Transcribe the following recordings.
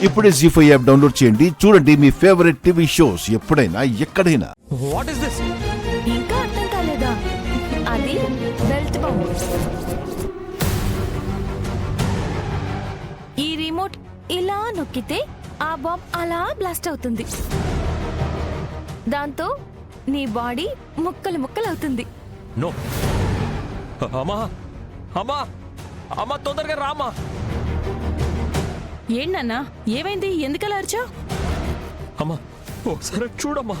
ఇప్పుడే జీ5 app download చేయండి. చూడండి మీ ఫేవరెట్ టీవీ షోస్ ఎప్పుడైనా ఎక్కడైనా. What is this? ఇంకా అర్థం కాలేదా? అది బెల్ట్ బాంబు. ఈ రిమోట్ ఇలా నొక్కితే ఆ బాంబ్ అలా బ్లాస్ట్ అవుతుంది. దాంతో నీ బాడీ ముక్కలు ముక్కలు అవుతుంది. నో అమ్మా అమ్మా అమ్మా, తొందరగా రామా. ఏంటన్నా ఏమైంది? ఎందుకలా అరిచావు? అమ్మా ఒకసారి చూడమ్మా.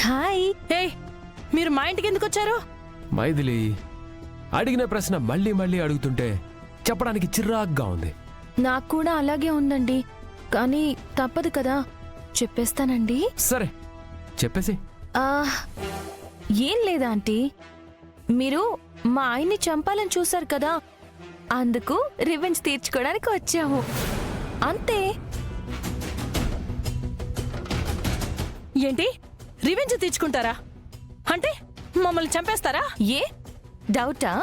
హాయ్. ఏ మీరు మా ఇంటికి ఎందుకు వచ్చారు? మైథిలి అడిగిన ప్రశ్న మళ్ళీ మళ్ళీ అడుగుతుంటే చెప్పడానికి చిరాగ్గా ఉంది. నాకు కూడా అలాగే ఉందండి, కానీ తప్పదు కదా, చెప్పేస్తానండి. సరే చెప్పేసి. ఆ, ఏం లేదా ఆంటీ, మీరు మా ఆయన్ని చంపాలని చూశారు కదా, అందుకు రివెంజ్ తీర్చుకోవడానికి వచ్చాము, అంతే. ఏంటి రివెంజ్ తీర్చుకుంటారా? అంటే మమ్మల్ని చంపేస్తారా? ఏ డౌటా?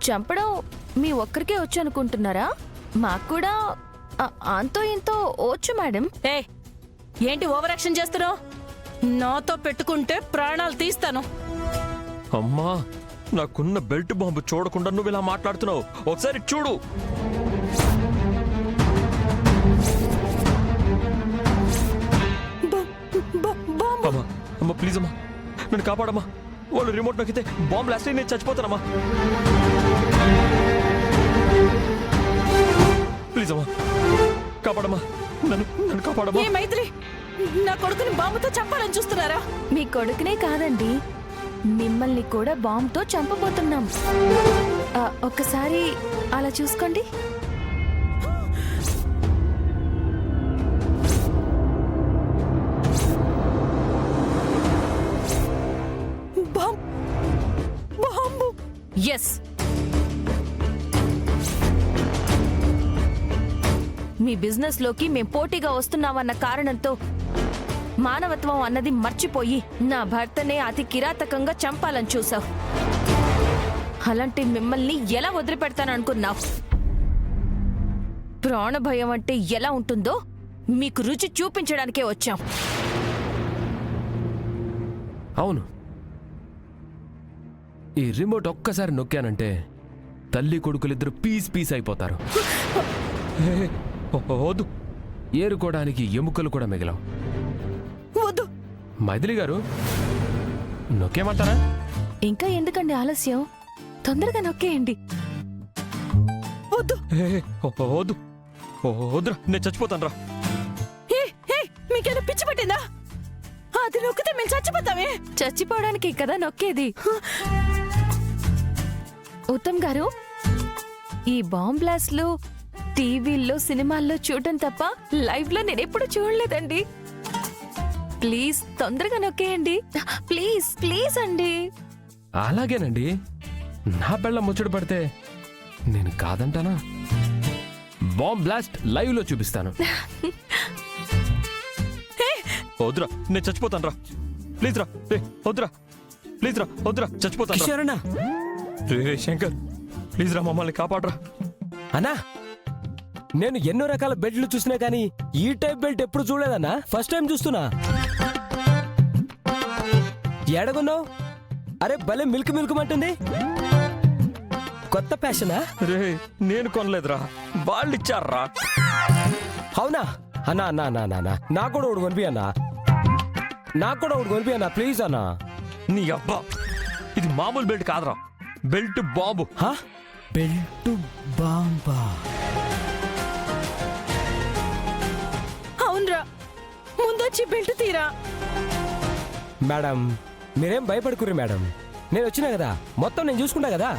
చంపడం మీ ఒక్కరికే వచ్చు అనుకుంటున్నారా? మాకు కూడా అంతో ఇంతో వచ్చు మేడం. ఏ ఏంటి ఓవర్ యాక్షన్ చేస్తున్నావు? నాతో పెట్టుకుంటే ప్రాణాలు తీస్తాను. అమ్మా నాకున్న బెల్ట్ బాంబు చూడకుండా నువ్వు ఇలా మాట్లాడుతున్నావు. ఒకసారి చూడు. అమ్మా అమ్మా ప్లీజ్ అమ్మా, నన్ను కాపాడమ్మా. వాళ్ళు రిమోట్ నొక్కితే బాంబు లాస్ట్ నేను చచ్చిపోతానమ్మా. ప్లీజ్ అమ్మా కాపాడమ్మా, నన్ను కాపాడమ్మా. ఏ మైత్రి, నా కొడుకుని బాంబుతో చంపాలని చూస్తున్నారా? మీ కొడుకునే కాదండి, మిమ్మల్ని కూడా బాంబుతో చంపబోతున్నాం. ఒక్కసారి అలా చూసుకోండి. బాంబు. ఎస్, మీ బిజినెస్ లోకి మేం పోటీగా వస్తున్నామన్న కారణంతో మానవత్వం అన్నది మర్చిపోయి నా భర్తనే అతి కిరాతకంగా చంపాలని చూసావు. అలాంటి మిమ్మల్ని ఎలా వదిలిపెడతాననుకున్నావు? ప్రాణభయం అంటే ఎలా ఉంటుందో మీకు రుచి చూపించడానికే వచ్చాం. అవును, ఈ రిమోట్ ఒక్కసారి నొక్కానంటే తల్లి కొడుకులిద్దరు పీస్ పీస్ అయిపోతారు. వద్దు, ఏరుకోవడానికి ఎముకలు కూడా మిగలవు. వద్దు. మైథిలి గారు నొక్కేమంటారా? ఇంకా ఎందుకండి ఆలస్యం? తొందరగా నొక్కేయండి. వద్దు. వద్దు వద్దురా, నేను చచ్చిపోతాను రా. మీకేదో పిచ్చి పట్టిందా? అది నొక్కితే మేము చచ్చిపోతామే. చచ్చిపోవడానికి కదా నొక్కేది. ఉత్తమ్ గారు, ఈ బాంబ్ బ్లాస్ట్లు టీవీల్లో సినిమాల్లో చూడటం తప్ప లైవ్ లో నేను ఎప్పుడు చూడలేదండి. ప్లీజ్ తొందరగా నొక్కేయండి. ప్లీజ్ ప్లీజ్ అండి. అలాగేనండి, నా పెళ్ళ ముచ్చట పడితే నేను కాదంటానా? బాంబ్ బ్లాస్ట్ లైవ్ లో చూపిస్తాను. వద్దురా, నేను చచ్చిపోతాను రా. ప్లీజ్ రా. వద్దురా, ప్లీజ్ రా, వద్దురా, చచ్చిపోతాను. రే శంకర్, ప్లీజ్ రా, మమ్మల్ని కాపాడరా. అన్నా, నేను ఎన్నో రకాల బెల్ట్లు చూసినా కానీ ఈ టైప్ బెల్ట్ ఎప్పుడు చూడలేదన్నా, ఫస్ట్ టైం చూస్తున్నా. ఎడగొన్నావు? అరే భలే మిల్క్ మిల్క్ అంటుంది. కొత్త ఫ్యాషనా? రే నేను కొనలేదురా, వాళ్ళు ఇచ్చారా. అవునా? అన్నా అన్నా అన్నా అన్నా, నాకు కూడా ఒకటి కొనిపి అన్నా, నాకు కూడా ఒకటి కొనిపి అన్నా ప్లీజ్ అన్నా. నీ అబ్బా, ఇది మామూలు బెల్ట్ కాదురా, బెల్ట్ బాంబు. బెల్ట్ బాంబా? అవునరా, ముందొచ్చి బెల్ట్ తీరా. మేడం మీరేం భయపడుకుర్రి మేడం, నేను వచ్చినా కదా, మొత్తం నేను చూసుకుంటా కదా.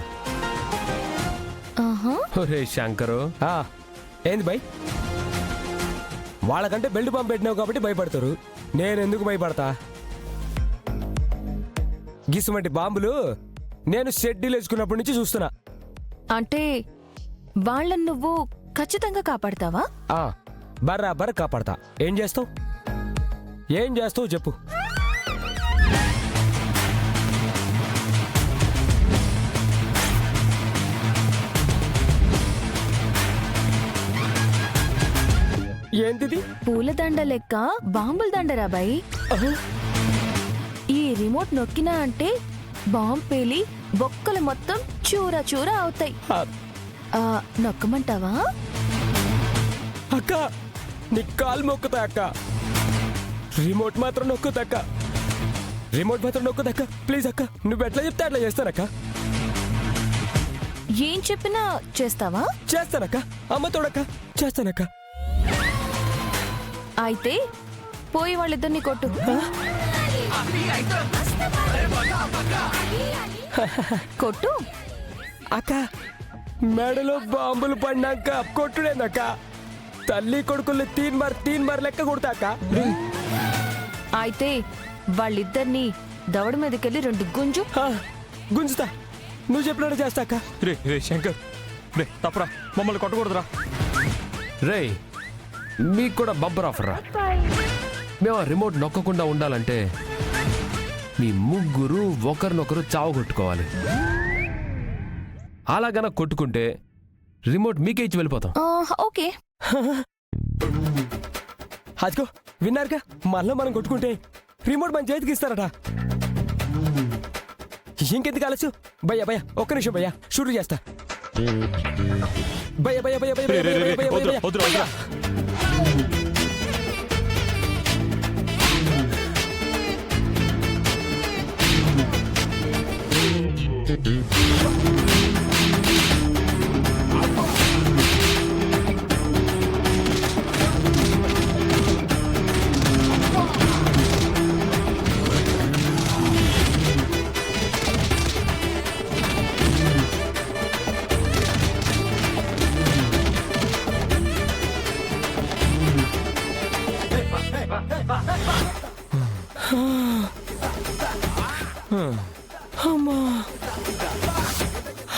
ఆహా, ఒరే శంకరు, ఏంది భయ్? వాళ్ళకంటే బెల్ట్ బాంబు పెట్టినావు కాబట్టి భయపడతారు, నేను ఎందుకు భయపడతా? గిసుమంటి బాంబులు నేను షెడ్యూల్ వేసుకున్నప్పటి నుంచి చూస్తున్నా. అంటే వాళ్ళని నువ్వు ఖచ్చితంగా కాపాడతావా? బర్రాబర్ కాపాడతా. ఏం చేస్తావు? ఏం చేస్తావు చెప్పు. ఏంటిది? పూలదండ లెక్క బాంబుల దండరా బాయ్. ఈ రిమోట్ నొక్కినా అంటే బాంబు పేలి బొక్కలు మొత్తం చూరా చూరా అవుతాయి. ఆ, నొక్కమంటావా? అక్క నీ కాలు మొక్కుతా అక్క. రిమోట్ మాత్రం నొక్కుదక్క. రిమోట్ మాత్రం నొక్కుదక్క. ప్లీజ్ అక్క, నువ్వు ఎట్లా చెప్తే అట్లా చేస్తానక్క. ఏం చెప్పినా చేస్తావా? చేస్తానక్క. అమ్మ తోడక్క, చేస్తానక్క. అయితే పోయి వాళ్ళిద్దరిని కొట్టు. కొట్టు. అక్క మెడలో బాంబులు పడినాక కొట్టుడేందక్క. తల్లి కొడుకుల్ని తీన్ బార్ లెక్క కొడతా అక్క. అయితే వాళ్ళిద్దరిని దవడ మీదకెళ్ళి 2 గుంజు. గుంజుతా. నువ్వు చెప్పినట్టు చేస్తా అక్క. రే రే శంకర్, రే తప్పరా, మమ్మల్ని కొట్టకూడదురా. రే మీకు కూడా బంపర్ ఆఫర్ రా. మేము ఆ రిమోట్ నొక్కకుండా ఉండాలంటే మీ ముగ్గురు ఒకరినొకరు చావగొట్టుకోవాలి. అలాగన కొట్టుకుంటే రిమోట్ మీకే ఇచ్చి వెళ్ళిపోతాం. ఓకే. అదిగో విన్నారుగా, మళ్ళీ మనం కొట్టుకుంటే రిమోట్ మన చేతికి ఇస్తారట. ఇంకెందుకు ఆలస్యం? భయ్యా ఒక్క నిమిషం భయ్యా, షూట్ చేస్తా. భయ్యా వద్దురా, వద్దురా.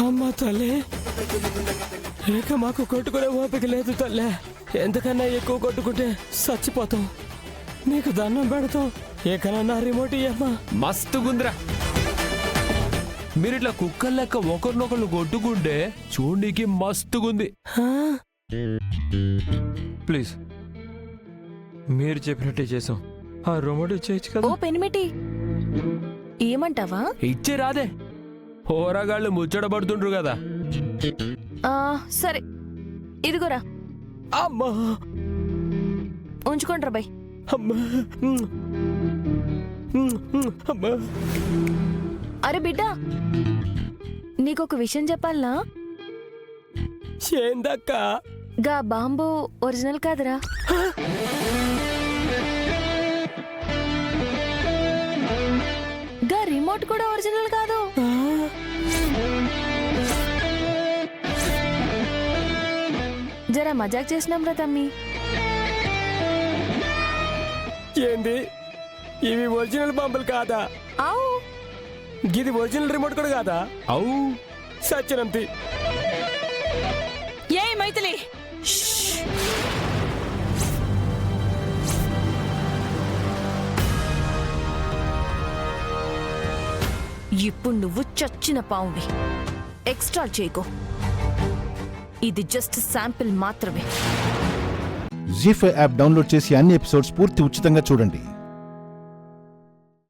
అమ్మా తల్లి, ఇక మాకు కొట్టుకునే ఓపిక లేదు తల్లే. ఎంతకన్నా ఎక్కువ కొట్టుకుంటే చచ్చిపోతాం. నీకు దండం పెడతాం. ఏకనన్నా రిమోట్ ఇయ్యమ్మా. మస్తుగుందిరా. మీరిట్లా కుక్కలు లెక్క ఒకరినొకరు కొట్టుకుంటే చూడడానికి మస్తుగుంది. ప్లీజ్ మీరు చెప్పినట్టే చేసాం. ఆ రిమోట్ ఇచ్చేయచ్చు ఓ కదా. పెనిమిటి, ఏమంటావా? ఇచ్చే రాదే, హోరగాళ్ళు ముచ్చటపడుతుండ్రు కదా. సరే ఇదిగోరా, అమ్మా ఉంచుకోండ్రా బాయ్. అమ్మా అమ్మా. అరే బిడ్డ, నీకొక విషయం చెప్పాలనా? ఏందక్క? గా బాంబు ఒరిజినల్ కాదురా. గా రిమోట్ కూడా ఒరిజినల్ కాదు. జరా మజాక్ చేసినాం రా తమ్మి. ఏంది? ఇవి ఒరిజినల్ బాంబులు కాదా? ఆవు, ఇది ఒరిజినల్ రిమోట్ కూడా కాదా? అవు సత్యనంతి. ఏ మైథిలి, ఇప్పుడు నువ్వు చచ్చిన పావువి. ఎక్స్ట్రా చేయకో. ఇది జస్ట్ శాంపిల్ మాత్రమే. జీ5 యాప్ డౌన్లోడ్ చేసి అన్ని ఎపిసోడ్స్ పూర్తి ఉచితంగా చూడండి.